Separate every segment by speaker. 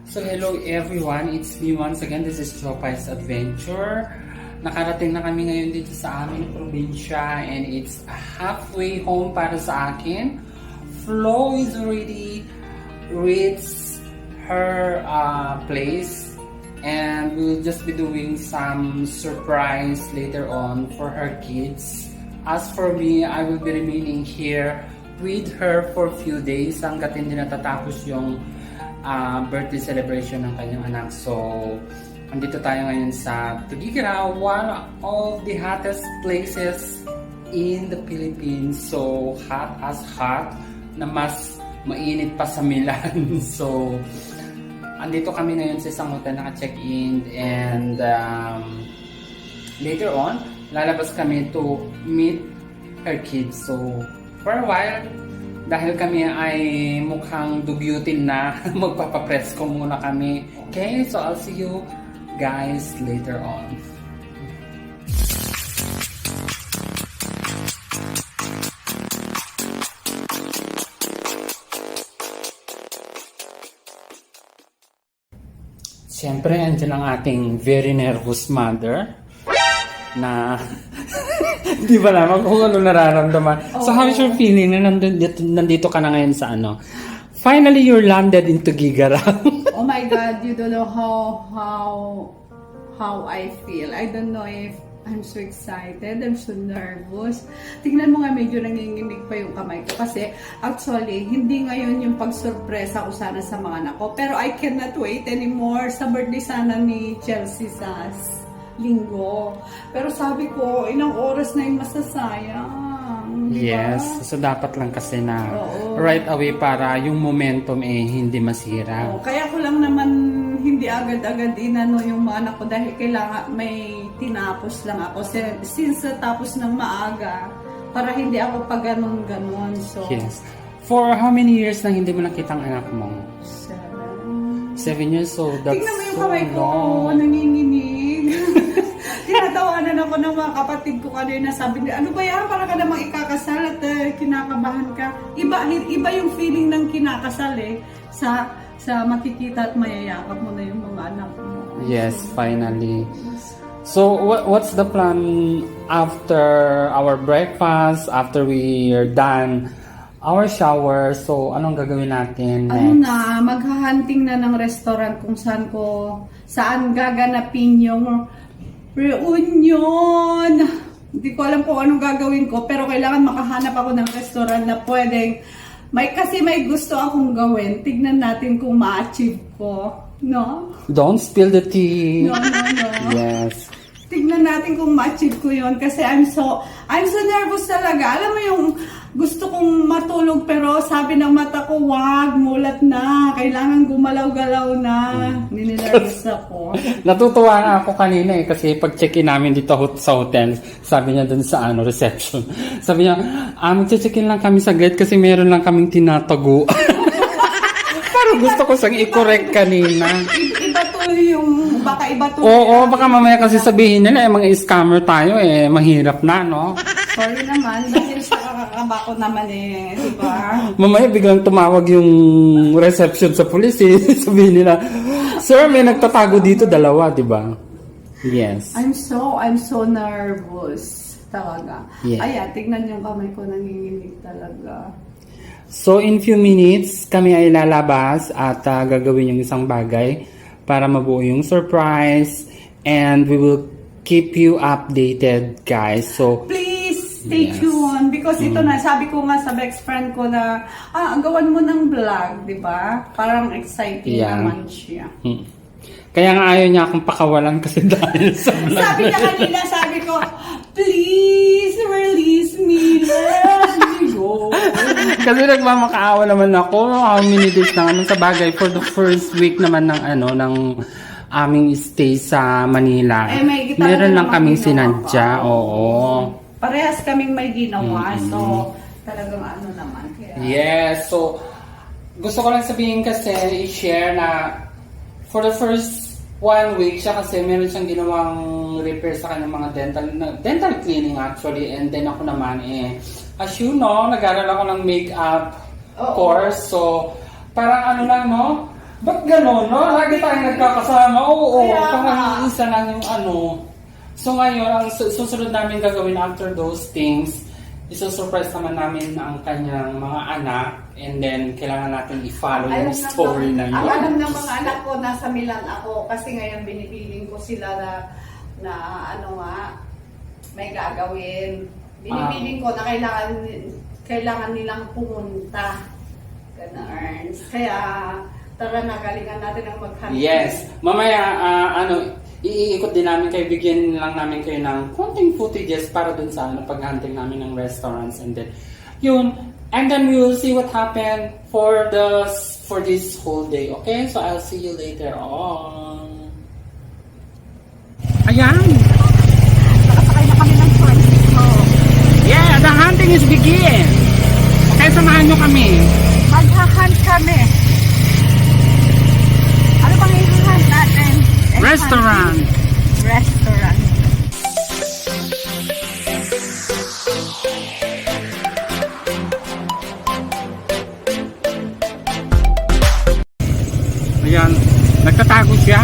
Speaker 1: So hello everyone, it's me once again, this is Chopai's Adventure. Nakarating na kami ngayon dito sa aming probinsya and it's halfway home para sa akin. Flo is already reached her place and we'll just be doing some surprise later on for her kids. As for me, I will be remaining here with her for a few days hanggat hindi natatapos yung birthday celebration ng kanyang anak. So, andito tayo ngayon sa Tugigira, one of the hottest places in the Philippines. So, hot as hot na mas mainit pa sa Milan. So, andito kami ngayon sa isang hotel naka-check-in and later on, lalabas kami to meet her kids. So, for a while, dahil kami ay mukhang dugyutin na, magpapapress ko muna kami. Okay, so I'll see you guys later on. Siyempre, andyan ang ating very nervous mother na di ba naman kung ano nararamdaman. So how is your feeling na nandito ka na ngayon sa ano? Finally, you're landed in Tugigira.
Speaker 2: Oh my God, you don't know how I feel. I don't know if I'm so excited, I'm so nervous. Tingnan mo nga, medyo nanginginig pa yung kamay ko. Kasi actually, hindi ngayon yung pagsurpresa ko sana sa mga anak ko. Pero I cannot wait anymore sa birthday sana ni Chelsea sa Linggo. Pero sabi ko, ilang oras na yung masasayang. Diba?
Speaker 1: Yes, so dapat lang kasi na right away para yung momentum hindi masira.
Speaker 2: Kaya ko lang naman hindi agad-agad inano yung mga anak ko dahil kailangan may tinapos lang ako. Since tapos ng maaga, para hindi ako pa ganon-ganon. So,
Speaker 1: yes. For how many years na hindi mo nakita ang anak mo? 7 years, so that's
Speaker 2: tingnan mo yung
Speaker 1: so
Speaker 2: kamay ko, nanginginig. Tinatawanan ako ng mga kapatid ko kanina, sabi nila, ano ba yan? Para ka namang ikakasal at kinakabahan ka. Iba yung feeling ng kinakasal sa makikita at mayayakap mo na yung mga anak mo.
Speaker 1: Yes, finally. So, what's the plan after our breakfast, after we are done our shower? So, anong gagawin natin next?
Speaker 2: Ano na, maghahunting na ng restaurant kung saan gaganapin yung reunion. Hindi ko alam kung anong gagawin ko, pero kailangan makahanap ako ng restaurant na pwedeng kasi may gusto akong gawin. Tignan natin kung ma-achieve ko. No?
Speaker 1: Don't spill the tea.
Speaker 2: No.
Speaker 1: Yes.
Speaker 2: Tignan natin kung ma-achieve ko yun kasi I'm so nervous talaga. Alam mo yung gusto kong matulog pero sabi ng mata ko, wag, mulat na. Kailangan gumalaw-galaw na. Nininervous ako.
Speaker 1: Natutuwa nga ako kanina kasi pag check-in namin dito sa hotel, sabi niya dun sa reception. Sabi niya, mag-check-in lang kami saglit kasi meron lang kaming tinatago. Parang gusto ko sang i-correct kanina.
Speaker 2: Baka iba to.
Speaker 1: Oo, baka mamaya kasi sabihin nila, mga scammer tayo mahirap na, no?
Speaker 2: Sorry naman, dahil sa kakakaba ko naman di ba?
Speaker 1: Mamaya biglang tumawag yung reception sa police sabihin nila, sir, may nagtatago dito, dalawa, di ba? Yes.
Speaker 2: I'm so nervous talaga.
Speaker 1: Yeah.
Speaker 2: Ayan, tignan yung kamay ko, nanginginig talaga.
Speaker 1: So, in few minutes, kami ay lalabas at gagawin yung isang bagay para mabuo yung surprise and we will keep you updated, guys. So,
Speaker 2: please stay tuned because ito na, sabi ko nga sa best friend ko na, gawan mo ng vlog, di ba? Parang exciting naman siya.
Speaker 1: Kaya nga ayaw niya akong pakawalan kasi dahil sa vlog.
Speaker 2: Sabi niya kanina, sabi ko, please release me, let me go.
Speaker 1: Kasi nagmamakaawa naman ako. How many days na naman sa bagay for the first week naman ng aming stay sa Manila. Meron lang kaming sinadya. Oo.
Speaker 2: Parehas kaming may ginawa. So, talagang ano naman. Kaya...
Speaker 1: Yes. So, gusto ko lang sabihin kasi i-share na for the first 1 week siya kasi meron siyang ginawang repair sa kanyang mga dental cleaning actually, and then ako naman as you know, nag-aral ako ng makeup course, so parang ano lang, no? Ba't gano'n, no? Lagi tayong nagkakasama. Oo,
Speaker 2: Kaya nga.
Speaker 1: parang isa lang yung ano. So ngayon, ang susunod namin gagawin after those things, isusurprise naman namin ang kanyang mga anak, and then kailangan natin i-follow yung story na yun.
Speaker 2: Ang alam ng mga anak ko, nasa Milan ako, kasi ngayon binibiling ko sila na ano nga, may gagawin. Binibiling ko na kailangan nilang pumunta. Ganun. Kaya, tara na, galingan natin ang mag-hunting.
Speaker 1: Yes. Mamaya, iikot din namin kayo, bigyan lang namin kayo ng konting footages para dun sa pag-hunting namin ng restaurants, and then, yun. And then we will see what happened for this whole day. Okay? So I'll see you later on. Ayan.
Speaker 2: Nakasakay na kami ng tricycle.
Speaker 1: Yeah, the hunting is begin. Okay, samahan nyo kami.
Speaker 2: Mag-hunt kami. Ano bang i-hunt natin?
Speaker 1: Restaurant.
Speaker 2: Restaurant.
Speaker 1: Ayan, nagtatago siya.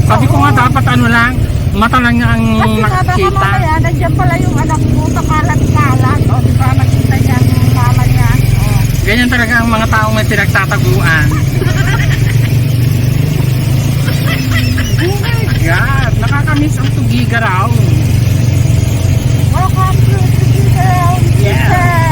Speaker 1: Sabi ko nga dapat ano lang, mata lang niya ang
Speaker 2: Kasi nga baka
Speaker 1: nakikita.
Speaker 2: mamaya, nandiyan pala yung anak mo sa kalat-kalat. O, di ba nakita niya yung mama niya? O.
Speaker 1: Ganyan talaga ang mga taong may pinagtataguan. Oh my God, nakakamiss ang Tugiga raw.
Speaker 2: Welcome to Tugiga.
Speaker 1: Yeah.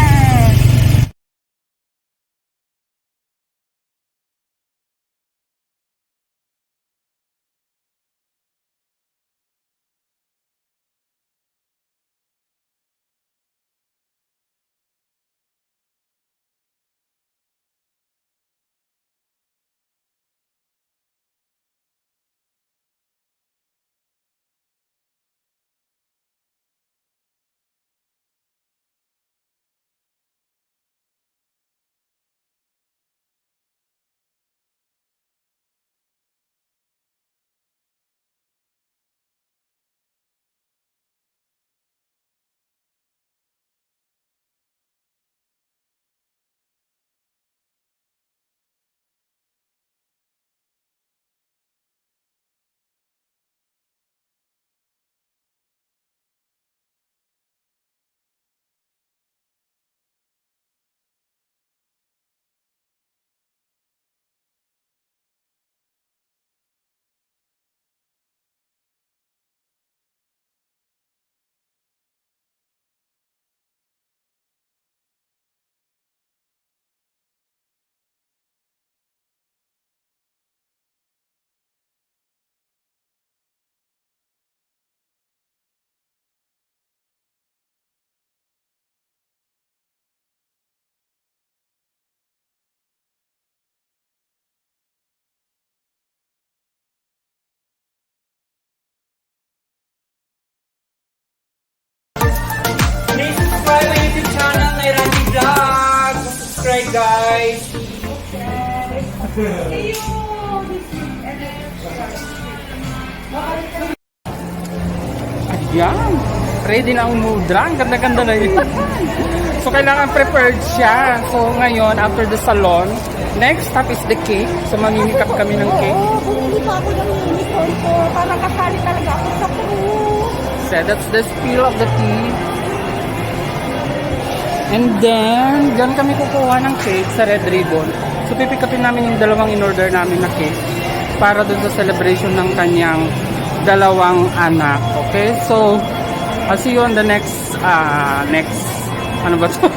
Speaker 1: Please subscribe my YouTube channel, Nairani Vlog. Subscribe, guys. Yan. Ready na ang mudra. Ang ganda-ganda na yun. So, kailangan prepared siya. So, ngayon, after the salon, next stop is the cake. So, mamimikap kami ng cake.
Speaker 2: Oo, bumili pa ako ng unicorn ko para kasali talaga ako sa crew.
Speaker 1: So, that's the spill of the tea. And then, dyan kami kukuha ng cake sa Red Ribbon. So, pipikapin namin yung dalawang in-order namin na cake para dun sa celebration ng kanyang dalawang anak. Okay? So, I'll see you on the next, ano ba to?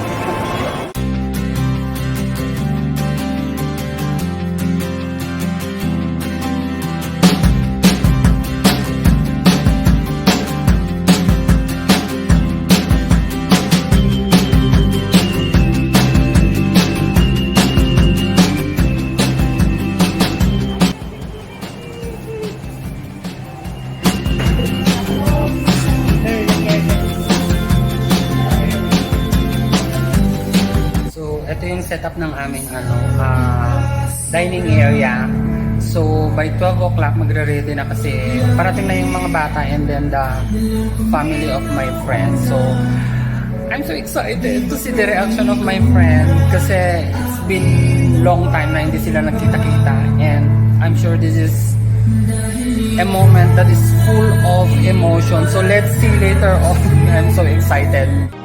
Speaker 1: Ito yung setup ng aming dining area. So, by 12 o'clock, magre-ready na kasi parating na yung mga bata and then the family of my friend. So, I'm so excited to see the reaction of my friend kasi it's been long time na hindi sila nagkita-kita and adventure. This is a moment that is full of emotion. So let's see later on. I'm so excited.